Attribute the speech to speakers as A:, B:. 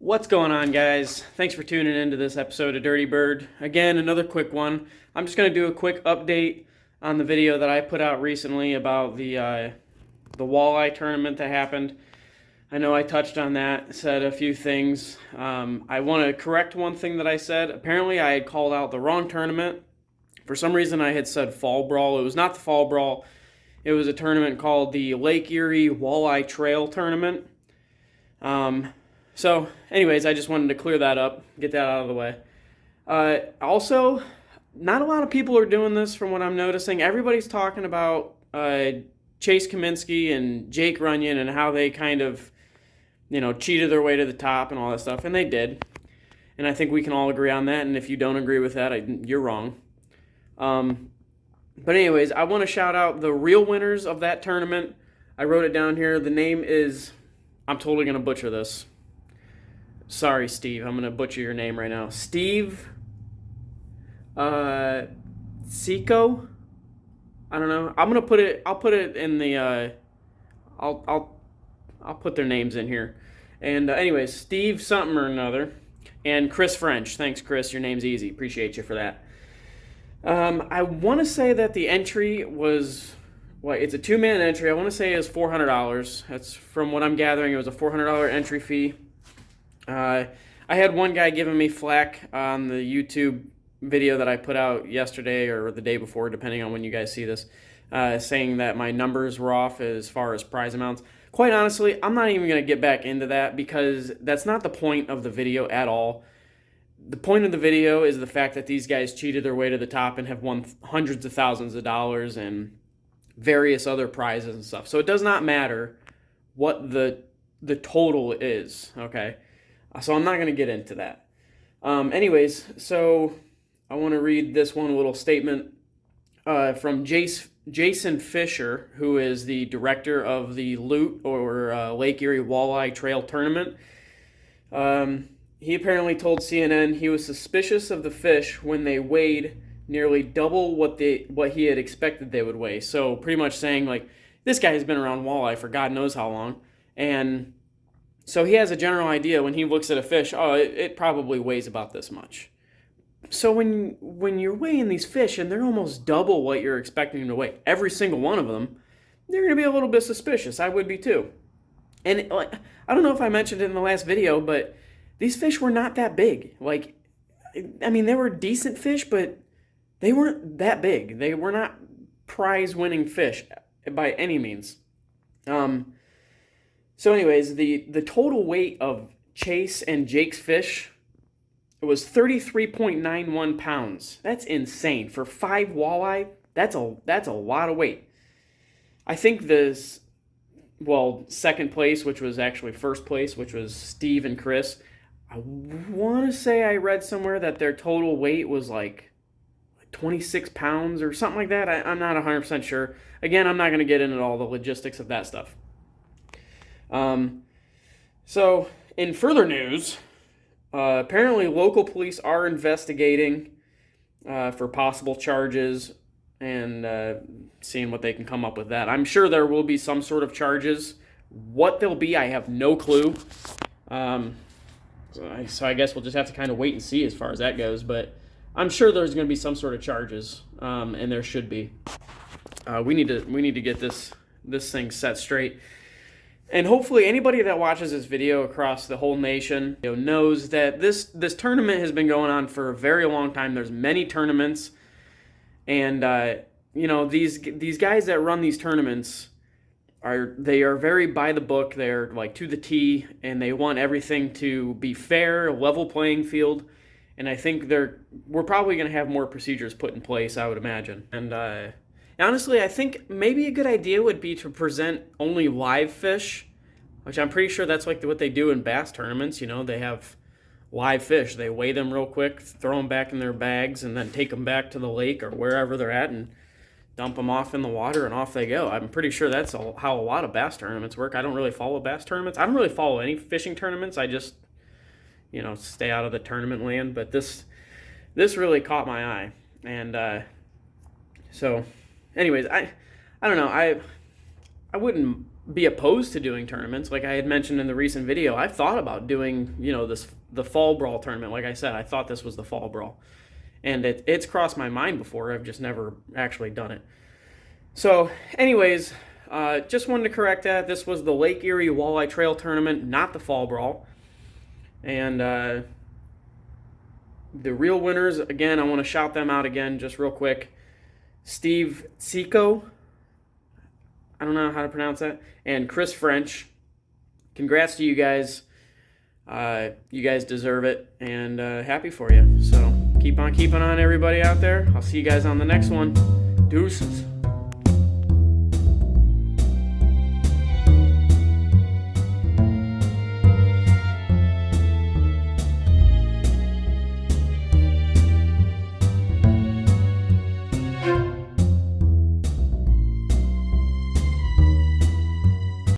A: What's going on, guys? Thanks for tuning into this episode of Dirty Bird. Again, another quick one. I'm just going to do a quick update on the video that I put out recently about the walleye tournament that happened. I know I touched on that, said a few things. I want to correct one thing that I said. Apparently, I had called out the wrong tournament. For some reason, I had said Fall Brawl. It was not the Fall Brawl. It was a tournament called the Lake Erie Walleye Trail Tournament. So, anyways, I just wanted to clear that up, get that out of the way. Also, not a lot of people are doing this from what I'm noticing. Everybody's talking about Chase Kaminsky and Jake Runyon and how they kind of, cheated their way to the top and all that stuff, and they did. And I think we can all agree on that, and if you don't agree with that, you're wrong. But anyways, I want to shout out the real winners of that tournament. I wrote it down here. The name is, I'm totally going to butcher this. Sorry, Steve. I'm going to butcher your name right now. Steve Tyszko? I don't know. I'm going to put it, I'll put it in the, I'll put their names in here. And anyways, Steve something or another. And Chris French. Thanks, Chris. Your name's easy. Appreciate you for that. I want to say that the entry was, it's a two-man entry. I want to say it was $400. That's from what I'm gathering. It was a $400 entry fee. I had one guy giving me flack on the YouTube video that I put out yesterday or the day before, depending on when you guys see this, saying that my numbers were off as far as prize amounts. Quite honestly, I'm not even going to get back into that because that's not the point of the video at all. The point of the video is the fact that these guys cheated their way to the top and have won hundreds of thousands of dollars and various other prizes and stuff. So it does not matter what the total is, okay? So I'm not going to get into that. Anyways, so I want to read this one little statement from Jason Fisher, who is the director of the LEWT, or Lake Erie Walleye Trail Tournament. He apparently told CNN he was suspicious of the fish when they weighed nearly double what he had expected they would weigh. So pretty much saying, like, this guy has been around walleye for God knows how long, and so he has a general idea when he looks at a fish, it probably weighs about this much. So when you're weighing these fish and they're almost double what you're expecting them to weigh, every single one of them, you're going to be a little bit suspicious. I would be too. And I don't know if I mentioned it in the last video, but these fish were not that big. They were decent fish, but they weren't that big. They were not prize-winning fish by any means. So anyways, the total weight of Chase and Jake's fish, it was 33.91 pounds. That's insane. For 5 walleye, that's a lot of weight. I think second place, which was actually first place, which was Steve and Chris, I want to say I read somewhere that their total weight was like 26 pounds or something like that. I'm not 100% sure. Again, I'm not going to get into all the logistics of that stuff. So, in further news, apparently local police are investigating for possible charges and seeing what they can come up with that. I'm sure there will be some sort of charges. What they'll be, I have no clue. So I guess we'll just have to kind of wait and see as far as that goes. But I'm sure there's going to be some sort of charges, and there should be. We need to get this thing set straight. And hopefully anybody that watches this video across the whole nation knows that this tournament has been going on for a very long time. There's many tournaments. And, these guys that run these tournaments are very by the book. They're like to the T, and they want everything to be fair, a level playing field. And I think we're probably going to have more procedures put in place, I would imagine. And honestly, I think maybe a good idea would be to present only live fish, which I'm pretty sure that's like what they do in bass tournaments. They have live fish. They weigh them real quick, throw them back in their bags, and then take them back to the lake or wherever they're at and dump them off in the water, and off they go. I'm pretty sure that's how a lot of bass tournaments work. I don't really follow bass tournaments. I don't really follow any fishing tournaments. I just, stay out of the tournament land. But this really caught my eye. And so... anyways, I don't know. I wouldn't be opposed to doing tournaments. Like I had mentioned in the recent video, I've thought about doing, the fall brawl tournament. Like I said, I thought this was the fall brawl. And it's crossed my mind before. I've just never actually done it. So, anyways, just wanted to correct that. This was the Lake Erie Walleye Trail tournament, not the fall brawl. And the real winners, again, I want to shout them out again just real quick. Steve Tyszko, I don't know how to pronounce that, and Chris French. Congrats to you guys. You guys deserve it, and happy for you. So keep on keeping on, everybody out there. I'll see you guys on the next one. Deuces.